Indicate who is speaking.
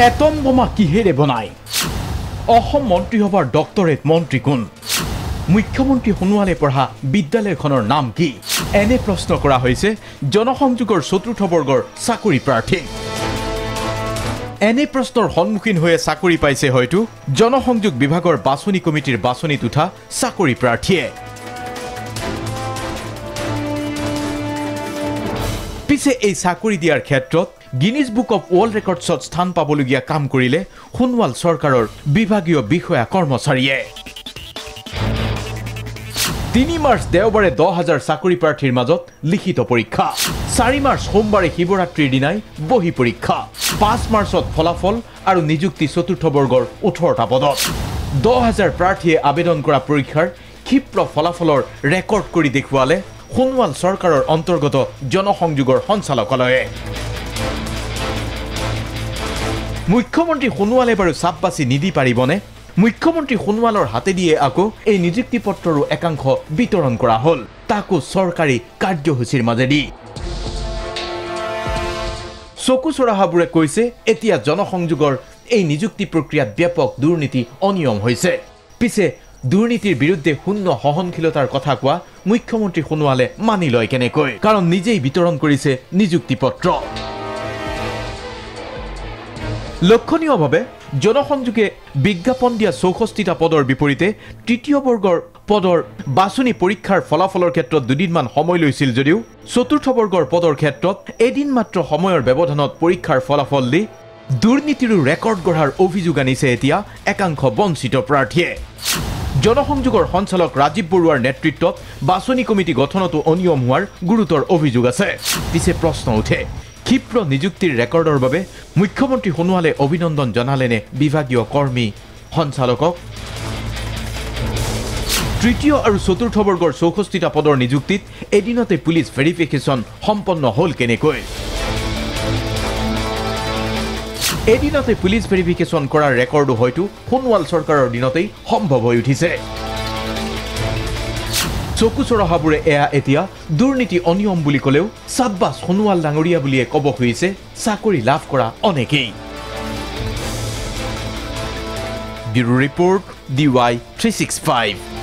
Speaker 1: atom বোমা কিহেৰে বনায় অসম মন্ত্ৰীসভাৰ ডক্টৰেট মন্ত্ৰী কোন মুখ্যমন্ত্ৰী সোণোৱালে পঢ়া বিদ্যালয়খনৰ নাম কি এনে প্ৰশ্ন কৰা হৈছে জনসংযোগৰ চতুৰ্থ বৰ্গৰ চাকৰি প্ৰাৰ্থী এনে প্ৰশ্নৰ সন্মুখীন হৈ চাকৰি পাইছে হয়তো জনসংযোগ বিভাগৰ বাছনি কমিটিৰ বাছনিত উঠা চাকৰি প্ৰাৰ্থীয়ে পিছে এই চাকৰি দিয়াৰ ক্ষেত্ৰত গিনিজ বুক অফ ৱৰ্ল্ড ৰেকৰ্ডছত স্থান পাবলগীয়া কাম কৰিলে সোণোৱাল চৰকাৰৰ বিভাগীয় বিষয়া কৰ্মচাৰীয়ে 3 মাৰ্চ দেওবাৰে 10,000 চাকৰি প্ৰাৰ্থীৰ মাজত লিখিত পৰীক্ষা 4 মাৰ্চ সোমবাৰে শিৱৰাত্ৰিৰ দিনাই বহি পৰীক্ষা 5 মাৰ্চত ফলাফল আৰু নিযুক্তি চতুৰ্থ বৰ্গৰ 18টা পদত 10,000 প্ৰাৰ্থীয়ে আবেদন কৰা পৰীক্ষাৰ ক্ষিপ্ৰ ফলাফলৰ ৰেকৰ্ড কৰি দেখুৱালে সোণোৱাল চৰকাৰৰ অন্তৰ্গত জনসংযোগৰ সঞ্চালকালয়ে মুখ্যমন্ত্ৰী সোণোৱালে বাৰু চাপ বাছি নিদি পাৰিবনে মুখ্যমন্ত্ৰী সোণোৱালৰ হাতে দিয়ে আকৌ এই নিযুক্তি পত্ৰৰো একাংশ বিতৰণ কৰা হল তাকো চৰকাৰী কাৰ্যসূচীৰ মাজেদি চকু চৰাহাবোৰে কৈছে এতিয়া জনসংযোগৰ এই নিযুক্তি প্ৰক্ৰিয়াত ব্যাপক দুৰ্নীতি অনিয়ম হৈছে পিছে দুৰ্নীতিৰ বিৰুদ্ধে শূন্য সহনশীলতাৰ কথা কোৱা মুখ্যমন্ত্ৰী সোণোৱালে মানি লয় কেনেকৈ কাৰণ নিজেই বিতৰণ কৰিছে নিযুক্তি পত্ৰ লক্ষণীয়ভাৱে জনসংযোগে বিজ্ঞাপন দিয়া 64টা পদৰ বিপৰীতে তৃতীয় বৰ্গৰ পদৰ বাছনি পৰীক্ষাৰ ফলাফলৰ ক্ষেত্ৰত দুদিনমান সময় লৈছিল যদিও চতুৰ্থ বৰ্গৰ পদৰ ক্ষেত্ৰত এদিন মাত্ৰ সময়ৰ ব্যৱধানত পৰীক্ষাৰ ফলাফল দি দুৰ্নীতিৰো ৰেকৰ্ড গঢ়াৰ অভিযোগ আনিছে এতিয়া একাংশ বঞ্চিত প্ৰাৰ্থীয়ে জনসংযোগৰ সঞ্চালক ৰাজীৱ বৰুৱাৰ নেতৃত্বত বাছনি কমিটি গঠনতো অনিয়ম হোৱাৰ গুৰুতৰ অভিযোগ আছে পিছে প্ৰশ্ন উঠে ক্ষিপ্ৰ নিযুক্তিৰ ৰেকৰ্ডৰ বাবে মুখ্যমন্ত্ৰী সোণোৱালে অভিনন্দন জনালেনে বিভাগীয় কৰ্মী সঞ্চালকক তৃতীয় আৰু চতুৰ্থ বৰ্গৰ 64টা পদৰ নিযুক্তিত এদিনতে পুলিচ ভেৰিফিকেশ্যন সম্পন্ন হল কেনেকৈ এদিনতে পুলিচ ভেৰিফিকেশ্যন কৰাৰ ৰেকৰ্ডো হয়তো সোণোৱাল চৰকাৰৰ দিনতেই সম্ভৱ হৈ উঠিছে চকু চৰহাবোৰে এয়া এতিয়া দুৰ্নীতি অনিয়ম বুলি ক'লেও চাব্বাছ সোণোৱাল ডাঙৰীয়া বুলিয়ে ক'ব খুজিছে চাকৰি লাভ কৰা অনেকেই ব্যুৰো ৰিপৰ্ট DY 365